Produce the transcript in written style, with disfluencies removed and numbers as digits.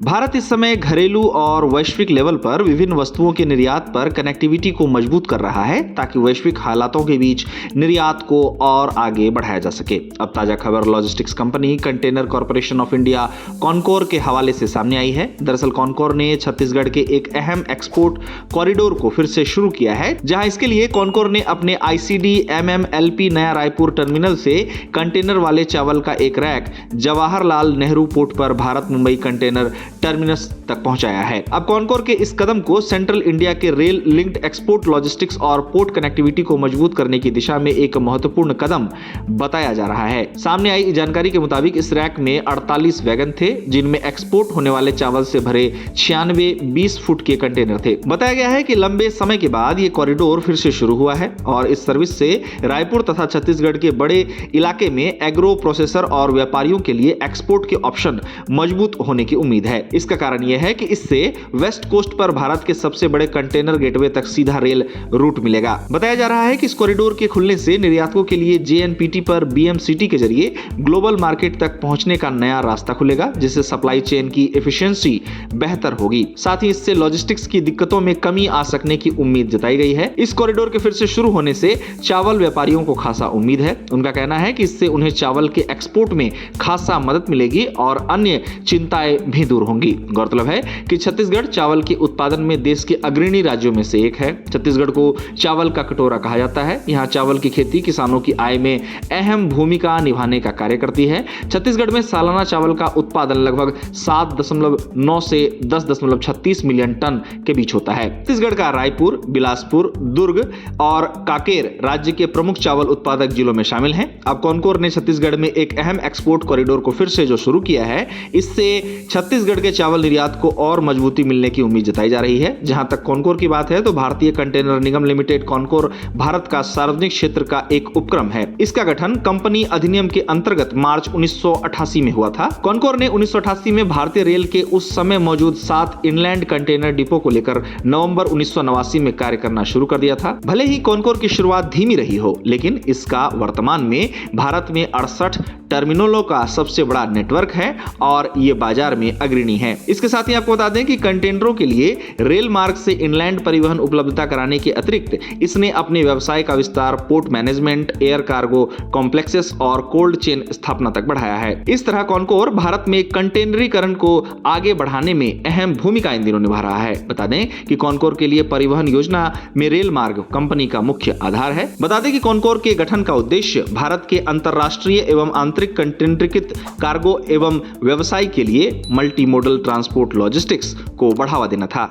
भारत इस समय घरेलू और वैश्विक लेवल पर विभिन्न वस्तुओं के निर्यात पर कनेक्टिविटी को मजबूत कर रहा है ताकि वैश्विक हालातों के बीच निर्यात को और आगे बढ़ाया जा सके। अब ताजा खबर logistics company container corporation of India Concor के हवाले से सामने आई है। दरअसल कॉनकोर ने छत्तीसगढ़ के एक अहम एक्सपोर्ट कॉरिडोर को फिर से शुरू किया है, जहां इसके लिए कॉनकोर ने अपने ICD MMLP नया रायपुर टर्मिनल से कंटेनर वाले चावल का एक रैक जवाहरलाल नेहरू पोर्ट पर भारत मुंबई कंटेनर टर्मिनस तक पहुंचाया है। अब कॉनकोर के इस कदम को सेंट्रल इंडिया के रेल लिंक्ड एक्सपोर्ट लॉजिस्टिक्स और पोर्ट कनेक्टिविटी को मजबूत करने की दिशा में एक महत्वपूर्ण कदम बताया जा रहा है। सामने आई जानकारी के मुताबिक इस रैक में 48 वैगन थे, जिनमें एक्सपोर्ट होने वाले चावल से भरे 96 20 फुट के कंटेनर थे। बताया गया है कि लंबे समय के बाद ये कॉरिडोर फिर से शुरू हुआ है और इस सर्विस से रायपुर तथा छत्तीसगढ़ के बड़े इलाके में एग्रो प्रोसेसर और व्यापारियों के लिए एक्सपोर्ट के ऑप्शन मजबूत होने की उम्मीद है। इसका कारण यह है कि इससे वेस्ट कोस्ट पर भारत के सबसे बड़े कंटेनर गेटवे तक सीधा रेल रूट मिलेगा। बताया जा रहा है कि इस कॉरिडोर के खुलने से निर्यातकों के लिए JNPT पर BMCT के जरिए ग्लोबल मार्केट तक पहुंचने का नया रास्ता खुलेगा, जिससे सप्लाई चेन की एफिशिएंसी बेहतर होगी। साथ ही इससे लॉजिस्टिक्स की दिक्कतों में कमी आ सकने की उम्मीद जताई गई है। इस कॉरिडोर के फिर से शुरू होने से चावल व्यापारियों को खासा उम्मीद है। उनका कहना है कि इससे उन्हें चावल के एक्सपोर्ट में खासा मदद मिलेगी और अन्य चिंताएं भी दूर होंगी। गौरतलब है कि छत्तीसगढ़ चावल के उत्पादन में देश के अग्रणी राज्यों में से एक है। छत्तीसगढ़ को चावल का कटोरा कहा जाता है। यहाँ चावल की खेती किसानों की आय में अहम भूमिका निभाने का कार्य करती है। छत्तीसगढ़ में सालाना चावल का उत्पादन लगभग 7.9 से 10.36 मिलियन टन के बीच होता है। छत्तीसगढ़ का रायपुर, बिलासपुर, दुर्ग और कांकेर राज्य के प्रमुख चावल उत्पादक जिलों में शामिल हैं। अब कॉनकोर ने छत्तीसगढ़ में एक अहम एक्सपोर्ट कॉरिडोर को फिर से जो शुरू किया है, इससे छत्तीसगढ़ के चावल निर्यात को और मजबूती मिलने की उम्मीद जताई जा रही है। जहां तक कॉनकोर की बात है तो भारतीय कंटेनर निगम लिमिटेड कॉनकोर भारत का सार्वजनिक क्षेत्र का एक उपक्रम है। इसका गठन कंपनी अधिनियम के अंतर्गत मार्च 1988 में हुआ था। कॉनकोर ने 1988 में भारतीय रेल के उस समय मौजूद 7 इनलैंड कंटेनर डिपो को लेकर नवंबर 1989 में कार्य करना शुरू कर दिया था। भले ही कॉनकोर की शुरुआत धीमी रही हो, लेकिन इसका वर्तमान में भारत में 68 टर्मिनलों का सबसे बड़ा नेटवर्क है और ये बाजार में अग्रणी है। इसके साथ ही आपको बता दें कि कंटेनरों के लिए रेल मार्ग से इनलैंड परिवहन उपलब्धता कराने के अतिरिक्त इसने अपने व्यवसाय का विस्तार port management, air cargo complexes और कोल्ड चेन स्थापना तक बढ़ाया है। इस तरह कॉनकोर भारत में कंटेनरीकरण को आगे बढ़ाने में अहम भूमिका इन दिनों निभा रहा है। बता दें कि कॉनकोर के लिए परिवहन योजना में रेल मार्ग कंपनी का मुख्य आधार है। बता दें कि कॉनकोर के गठन का उद्देश्य भारत के अंतरराष्ट्रीय एवं आंतरिक कंटेनरीकृत कार्गो एवं व्यवसाय के लिए मल्टी मोडल ट्रांसपोर्ट लॉजिस्टिक्स को बढ़ावा देना था।